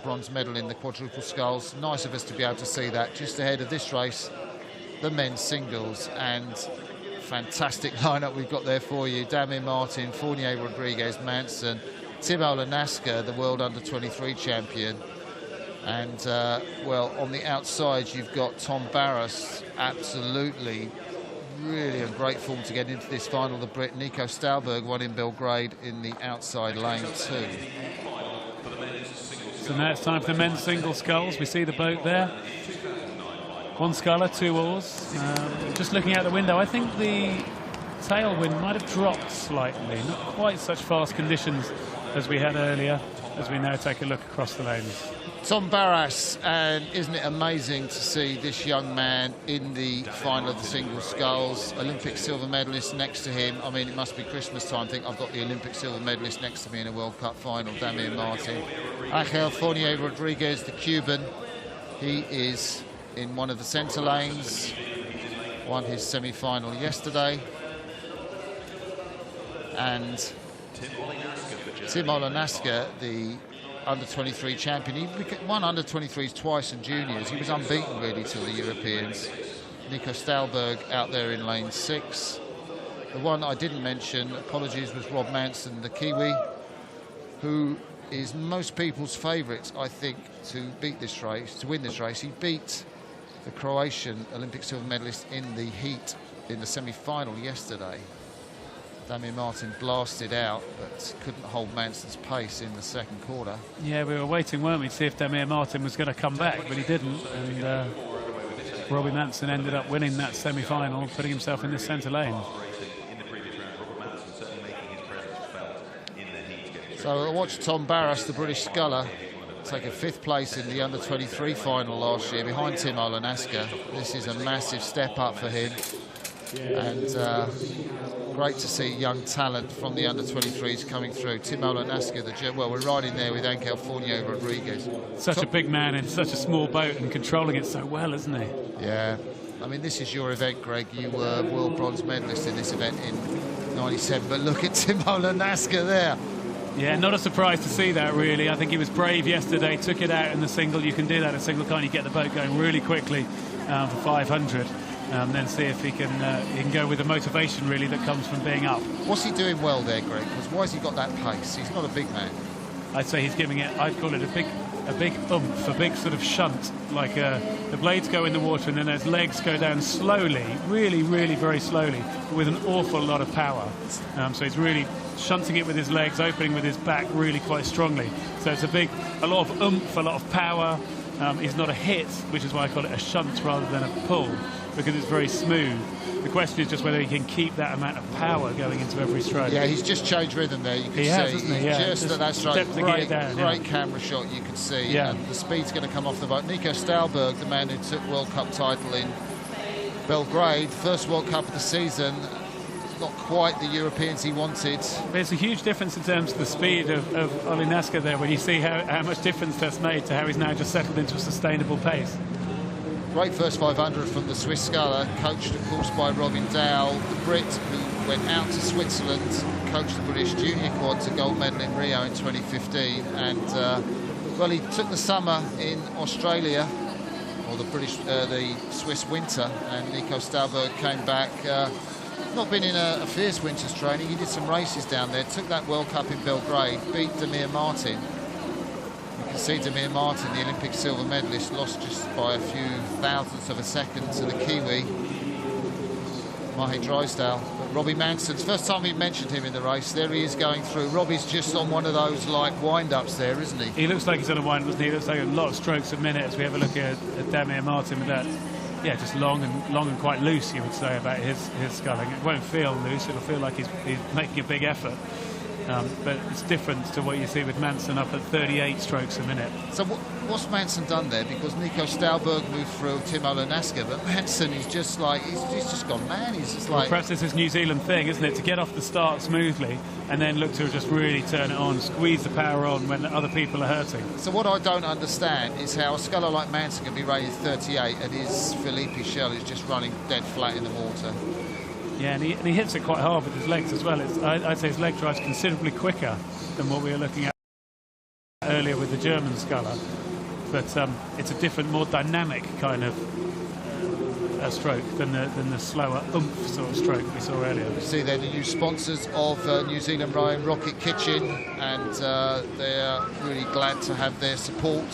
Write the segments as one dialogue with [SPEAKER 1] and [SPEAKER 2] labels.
[SPEAKER 1] bronze medal in the quadruple sculls. Nice of us to be able to see that just ahead of this race, the men's singles. And fantastic lineup we've got there for you. Damien Martin, Fournier, Rodriguez, Manson, Timo Lanaska, the world under-23 champion. And, well, on the outside, you've got Tom Barras, absolutely, really in great form to get into this final. The Brit Nico Stalberg won in Belgrade in the outside lane too.
[SPEAKER 2] So now it's time for the men's single sculls. We see the boat there. One sculler, two oars. Just looking out the window, I think the tailwind might have dropped slightly. Not quite such fast conditions as we had earlier, as we now take a look across the lanes.
[SPEAKER 1] Tom Barras, and isn't it amazing to see this young man in the final of the single sculls? Olympic silver medalist next to him. I mean, it must be Christmas time. I think I've got the Olympic silver medalist next to me in a World Cup final, Damien Martin. Angel Fournier Rodriguez, the Cuban. He is in one of the centre lanes. Won his semi-final yesterday. And Timo Lanaska, the under-23 champion. He won under-23s twice in juniors. He was unbeaten really to the Europeans. Nico Stalberg out there in lane 6. The one I didn't mention, apologies, was Rob Manson, the Kiwi, who is most people's favourite, I think, to beat this race, to win this race. He beat the Croatian Olympic silver medalist in the heat in the semi-final yesterday. Damien Martin blasted out, but couldn't hold Manson's pace in the second quarter.
[SPEAKER 2] Yeah, we were waiting, weren't we, to see if Damien Martin was going to come back, but he didn't. And Robbie Manson ended up winning that semi-final, putting himself in the centre lane.
[SPEAKER 1] So I watched Tom Barras, the British sculler, take a 5th place in the under-23 final last year behind Timo Lanaska. This is a massive step up for him. And great to see young talent from the under-23s coming through. Timo Lanaska, well, we're riding there with Angel Fournier Rodriguez.
[SPEAKER 2] Such a big man in such a small boat and controlling it so well, isn't he?
[SPEAKER 1] Yeah. I mean, this is your event, Greg. You were world bronze medalist in this event in '97, but look at Timo Lanaska there.
[SPEAKER 2] Yeah, not a surprise to see that, really. I think he was brave yesterday, took it out in the single. You can do that in single, can't you? Get the boat going really quickly for 500. Then see if he can go with the motivation really that comes from being up.
[SPEAKER 1] What's he doing well there, Greg? Because why has he got that pace? He's not a big man.
[SPEAKER 2] I'd say he's giving it, I'd call it a big oomph, a big sort of shunt, like the blades go in the water and then his legs go down slowly, really, really very slowly, but with an awful lot of power. So he's really shunting it with his legs, opening with his back really quite strongly. So it's a lot of oomph, a lot of power. He's not a hit, which is why I call it a shunt rather than a pull, because it's very smooth. The question is just whether he can keep that amount of power going into every stroke.
[SPEAKER 1] Yeah, he's just changed rhythm there. You can see.
[SPEAKER 2] Hasn't he? Yeah.
[SPEAKER 1] Just at that stroke. Great camera shot, you can see.
[SPEAKER 2] Yeah.
[SPEAKER 1] And the speed's going to come off the boat. Nico Stalberg, the man who took World Cup title in Belgrade, first World Cup of the season. Not quite the Europeans he wanted.
[SPEAKER 2] There's a huge difference in terms of the speed of Lanaska there when you see how much difference that's made to how he's now just settled into a sustainable pace.
[SPEAKER 1] Great first 500 from the Swiss sculler, coached of course by Robin Dow, the Brit who went out to Switzerland, coached the British junior quad to gold medal in Rio in 2015, and well, he took the summer in Australia, or the Swiss winter, and Nico Stalberg came back. Not been in a fierce winter's training. He did some races down there, took that World Cup in Belgrade, beat Damien Martin. You can see Damien Martin, the Olympic silver medalist, lost just by a few thousandths of a second to the Kiwi, Mahe Drysdale. But Robbie Manson's first time we mentioned him in the race. There he is going through. Robbie's just on one of those like wind-ups there, isn't he?
[SPEAKER 2] He looks like he's on a wind-up, doesn't he? He looks like a lot of strokes a minute as we have a look at Damien Martin with that. Yeah, just long and quite loose, you would say, about his sculling. It won't feel loose, it'll feel like he's making a big effort. But it's different to what you see with Manson up at 38 strokes a minute.
[SPEAKER 1] So what's Manson done there? Because Nico Stalberg moved through Timo Lanaska, but Manson is just like, he's just gone mad. He's just like...
[SPEAKER 2] Well, perhaps it's his New Zealand thing, isn't it? To get off the start smoothly and then look to just really turn it on, squeeze the power on when other people are hurting.
[SPEAKER 1] So what I don't understand is how a sculler like Manson can be rated 38 and his Felipe Shell is just running dead flat in the water.
[SPEAKER 2] Yeah, and he hits it quite hard with his legs as well. I'd say his leg drive's considerably quicker than what we were looking at earlier with the German sculler, but it's a different, more dynamic kind of stroke than the slower oomph sort of stroke we saw earlier.
[SPEAKER 1] You see they're the new sponsors of New Zealand rowing, Rocket Kitchen, and they're really glad to have their support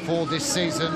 [SPEAKER 1] for this season.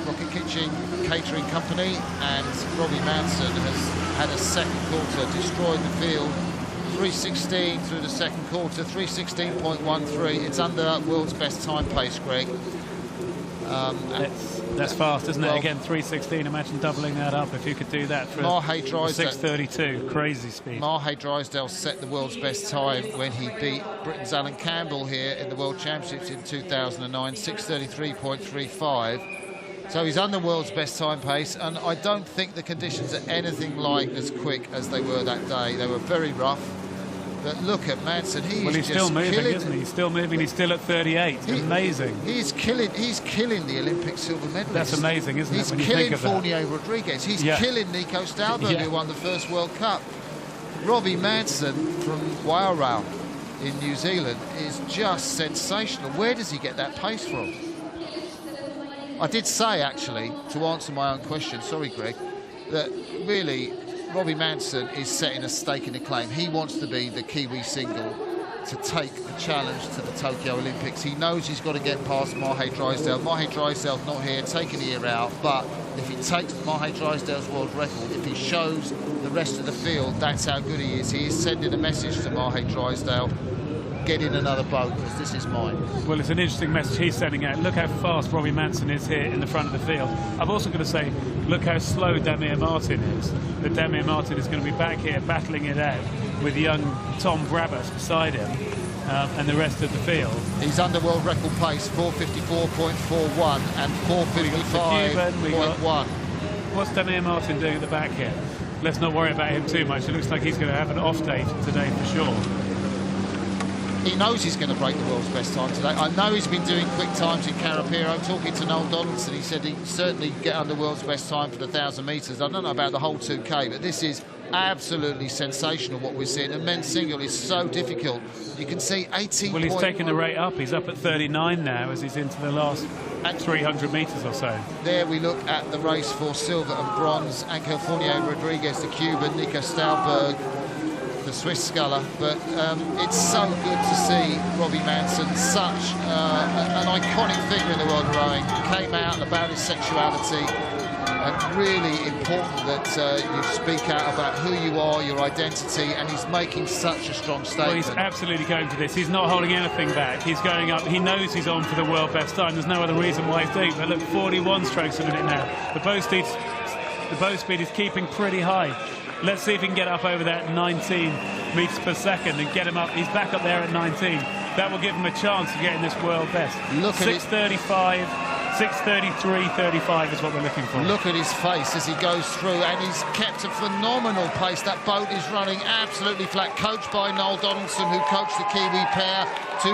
[SPEAKER 1] Rocket Kitchen Catering Company, and Robbie Manson has had a second quarter, destroyed the field. 3:16 through the second quarter, 3:16.13. It's under world's best time pace, Greg.
[SPEAKER 2] That's fast, isn't it? Again, 3:16. Imagine doubling that up if you could do that for 6:32. Crazy speed.
[SPEAKER 1] Mahe Drysdale set the world's best time when he beat Britain's Alan Campbell here in the World Championships in 2009, 6:33.35. So he's under world's best time pace, and I don't think the conditions are anything like as quick as they were that day. They were very rough. But look at Manson.
[SPEAKER 2] He's still moving, isn't he? He's still moving. He's still at 38. Amazing.
[SPEAKER 1] He's killing the Olympic silver medalist.
[SPEAKER 2] That's amazing, isn't it?
[SPEAKER 1] He's killing Fournier Rodriguez. He's killing Nico Stalberg, who won the first World Cup. Robbie Manson from Wairau in New Zealand is just sensational. Where does he get that pace from? I did say, actually, to answer my own question, sorry, Greg, that really Robbie Manson is setting a stake in the claim. He wants to be the Kiwi single to take the challenge to the Tokyo Olympics. He knows he's got to get past Mahe Drysdale. Mahe Drysdale's not here, taking a year out, but if he takes Mahe Drysdale's world record, if he shows the rest of the field that's how good he is, he is sending a message to Mahe Drysdale: get in another boat, because this is mine.
[SPEAKER 2] Well, it's an interesting message he's sending out. Look how fast Robbie Manson is here in the front of the field. I've also got to say, look how slow Damir Martin is. That Damir Martin is going to be back here battling it out with young Tom Brabus beside him and the rest of the field.
[SPEAKER 1] He's under world record pace, 4:54.41 and 4:55.1.
[SPEAKER 2] What's Damir Martin doing at the back here? Let's not worry about him too much. It looks like he's going to have an off day today for sure.
[SPEAKER 1] He knows he's going to break the world's best time today. I know he's been doing quick times in Carapiro. Talking to Noel Donaldson, he said he'd certainly get under world's best time for the 1,000 metres. I don't know about the whole 2K, but this is absolutely sensational what we're seeing. And men's single is so difficult. You can see 18.
[SPEAKER 2] Well, he's taken the rate up. He's up at 39 now as he's into the last 300 metres or so.
[SPEAKER 1] There we look at the race for silver and bronze. Angel Fournier Rodriguez, the Cuban, Nico Stalberg, the Swiss sculler, but it's so good to see Robbie Manson, such an iconic figure in the world of rowing. Came out about his sexuality, and really important that you speak out about who you are, your identity, and he's making such a strong statement.
[SPEAKER 2] Well, he's absolutely going for this. He's not holding anything back. He's going up. He knows he's on for the world best time. There's no other reason why he's doing it. But look, 41 strokes a minute now. The bow speed is keeping pretty high. Let's see if he can get up over that 19 metres per second and get him up. He's back up there at 19. That will give him a chance of getting this world best.
[SPEAKER 1] Look at
[SPEAKER 2] 6:35, 6:33.35 is what we're looking for.
[SPEAKER 1] Look at his face as he goes through, and he's kept a phenomenal pace. That boat is running absolutely flat, coached by Noel Donaldson, who coached the Kiwi pair to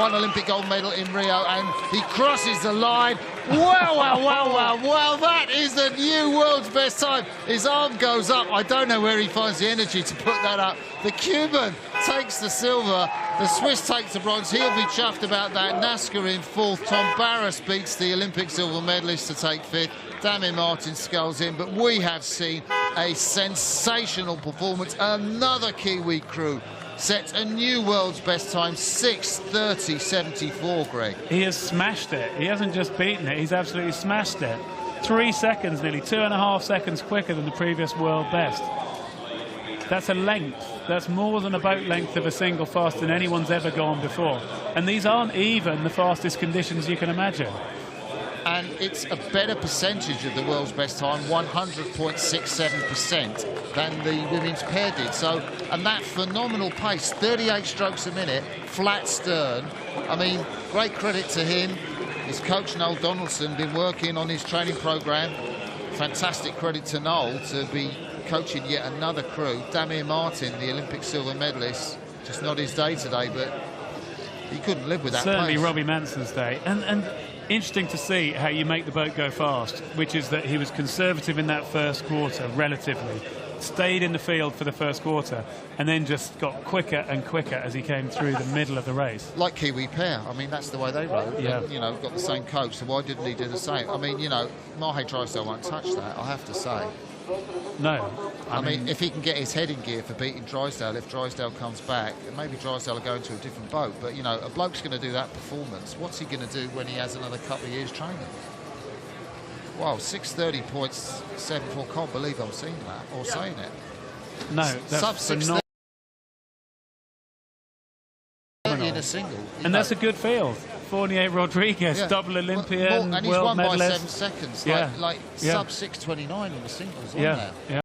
[SPEAKER 1] one Olympic gold medal in Rio, and he crosses the line. Wow, wow, wow, wow, wow, that is the new world's best time. His arm goes up. I don't know where he finds the energy to put that up. The Cuban takes the silver. The Swiss takes the bronze. He'll be chuffed about that. Nasca in fourth. Tom Barras beats the Olympic silver medalist to take fifth. Damir Martin sculls in. But we have seen a sensational performance. Another Kiwi crew sets a new world's best time, 6:30.74, Greg.
[SPEAKER 2] He has smashed it. He hasn't just beaten it, he's absolutely smashed it. 3 seconds nearly, 2.5 seconds quicker than the previous world best. That's a length. That's more than a boat length of a single faster than anyone's ever gone before. And these aren't even the fastest conditions you can imagine.
[SPEAKER 1] And it's a better percentage of the world's best time, 100.67%, than the women's pair did. So, and that phenomenal pace, 38 strokes a minute, flat stern. I mean, great credit to him. His coach, Noel Donaldson, been working on his training program. Fantastic credit to Noel to be coaching yet another crew. Damir Martin, the Olympic silver medalist, just not his day today, but he couldn't live with that
[SPEAKER 2] Certainly
[SPEAKER 1] pace.
[SPEAKER 2] Robbie Manson's day. And interesting to see how you make the boat go fast, which is that he was conservative in that first quarter, relatively. stayed in the field for the first quarter, and then just got quicker and quicker as he came through the middle of the race.
[SPEAKER 1] Like Kiwi pair. I mean, that's the way they rode.
[SPEAKER 2] Yeah.
[SPEAKER 1] And, you know, got the same coach, so why didn't he do the same? I mean, you know, Mahe Drysdale won't touch that, I have to say.
[SPEAKER 2] No.
[SPEAKER 1] I mean, if he can get his head in gear for beating Drysdale, if Drysdale comes back, maybe Drysdale will go into a different boat. But, you know, a bloke's going to do that performance. What's he going to do when he has another couple of years training? Wow, 6:30.74. Can't believe I'm seeing that or saying it.
[SPEAKER 2] No, that's
[SPEAKER 1] Sub 6:30 in a single.
[SPEAKER 2] And that's a good field. Fournier Rodriguez, double Olympian,
[SPEAKER 1] and he's
[SPEAKER 2] world
[SPEAKER 1] won
[SPEAKER 2] medalist.
[SPEAKER 1] by 7 seconds.
[SPEAKER 2] Yeah.
[SPEAKER 1] Like sub 6:29 in the singles on there.
[SPEAKER 2] Yeah.